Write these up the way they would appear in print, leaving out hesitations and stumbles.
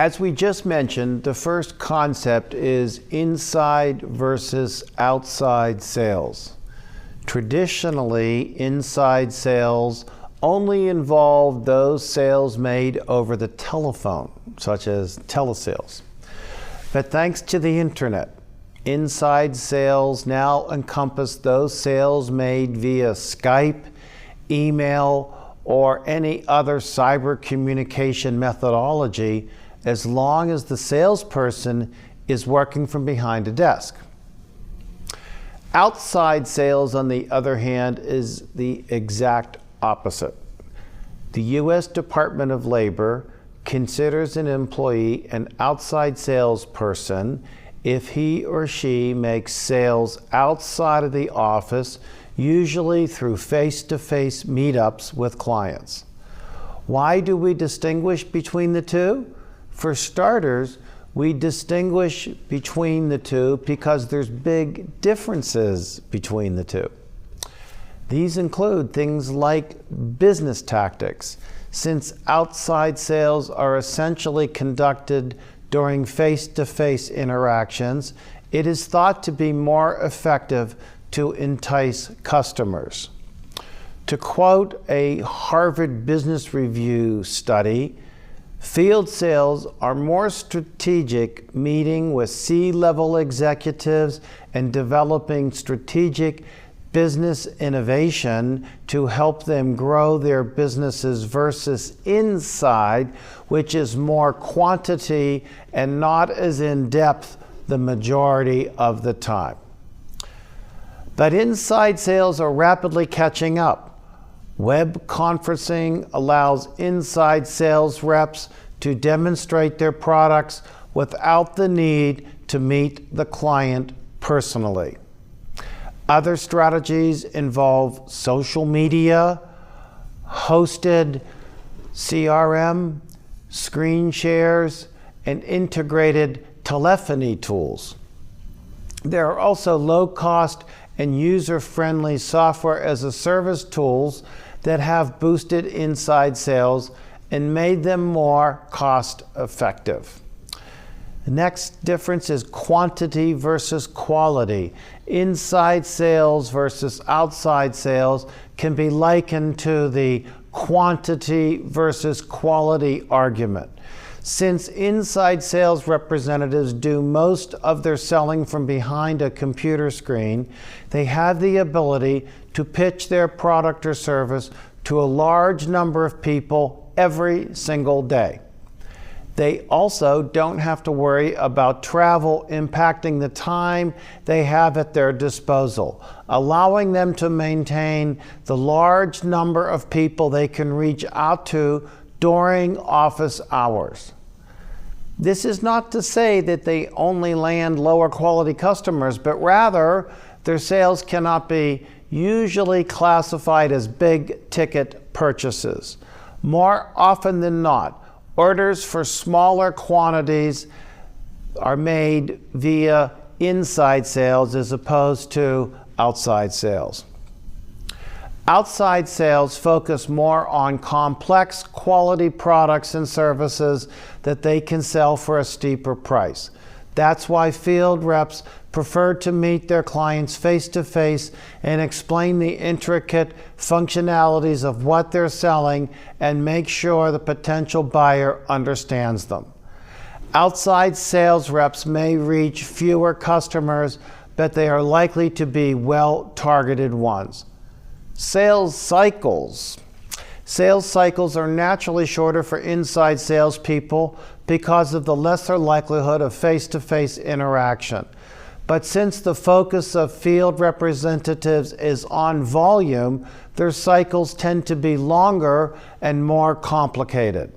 As we just mentioned, the first concept is inside versus outside sales. Traditionally, inside sales only involved those sales made over the telephone, such as telesales. But thanks to the internet, inside sales now encompass those sales made via Skype, email, or any other cyber communication methodology, as long as the salesperson is working from behind a desk. Outside sales, on the other hand, is the exact opposite. The U.S. Department of Labor considers an employee an outside salesperson if he or she makes sales outside of the office, usually through face-to-face meetups with clients. Why do we distinguish between the two? For starters, we distinguish between the two because there's big differences between the two. These include things like business tactics. Since outside sales are essentially conducted during face-to-face interactions, it is thought to be more effective to entice customers. To quote a Harvard Business Review study, field sales are more strategic, meeting with C-level executives and developing strategic business innovation to help them grow their businesses versus inside, which is more quantity and not as in-depth the majority of the time. But inside sales are rapidly catching up. Web conferencing allows inside sales reps to demonstrate their products without the need to meet the client personally. Other strategies involve social media, hosted CRM, screen shares, and integrated telephony tools. There are also low-cost and user-friendly software as a service tools that have boosted inside sales and made them more cost-effective. The next difference is quantity versus quality. Inside sales versus outside sales can be likened to the quantity versus quality argument. Since inside sales representatives do most of their selling from behind a computer screen, they have the ability to pitch their product or service to a large number of people every single day. They also don't have to worry about travel impacting the time they have at their disposal, allowing them to maintain the large number of people they can reach out to during office hours. This is not to say that they only land lower quality customers, but rather their sales cannot be usually classified as big ticket purchases. More often than not, orders for smaller quantities are made via inside sales as opposed to outside sales. Outside sales focus more on complex quality products and services that they can sell for a steeper price. That's why field reps prefer to meet their clients face-to-face and explain the intricate functionalities of what they're selling and make sure the potential buyer understands them. Outside sales reps may reach fewer customers, but they are likely to be well-targeted ones. Sales cycles. Sales cycles are naturally shorter for inside salespeople because of the lesser likelihood of face-to-face interaction. But since the focus of field representatives is on volume, their cycles tend to be longer and more complicated.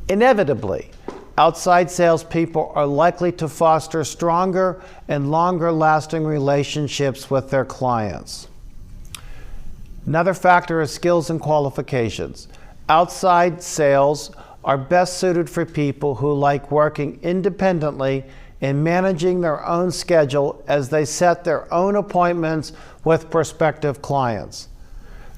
Inevitably, outside salespeople are likely to foster stronger and longer-lasting relationships with their clients. Another factor is skills and qualifications. Outside sales are best suited for people who like working independently and managing their own schedule as they set their own appointments with prospective clients.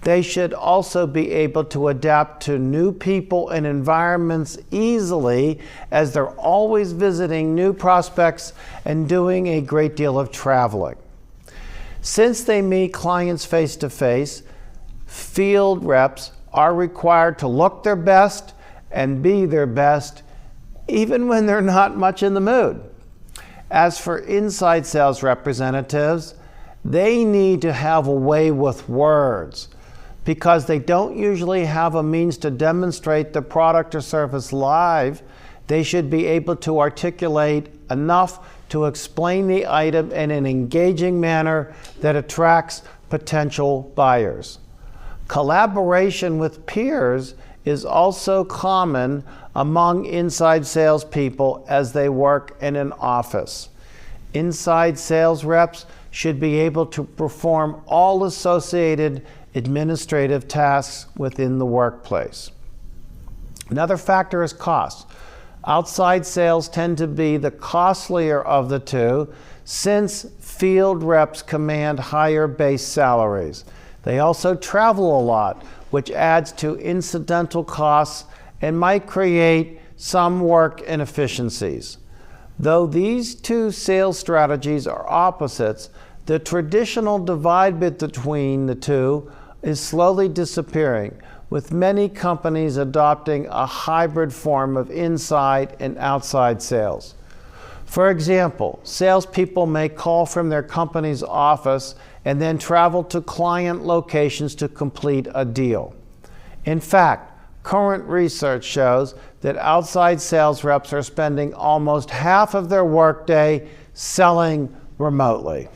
They should also be able to adapt to new people and environments easily, as they're always visiting new prospects and doing a great deal of traveling. Since they meet clients face-to-face, field reps are required to look their best and be their best, even when they're not much in the mood. As for inside sales representatives, they need to have a way with words. Because they don't usually have a means to demonstrate the product or service live, they should be able to articulate enough to explain the item in an engaging manner that attracts potential buyers. Collaboration with peers is also common among inside salespeople as they work in an office. Inside sales reps should be able to perform all associated administrative tasks within the workplace. Another factor is cost. Outside sales tend to be the costlier of the two, since field reps command higher base salaries. They also travel a lot, which adds to incidental costs and might create some work inefficiencies. Though these two sales strategies are opposites, the traditional divide between the two is slowly disappearing, with many companies adopting a hybrid form of inside and outside sales. For example, salespeople may call from their company's office and then travel to client locations to complete a deal. In fact, current research shows that outside sales reps are spending almost half of their workday selling remotely.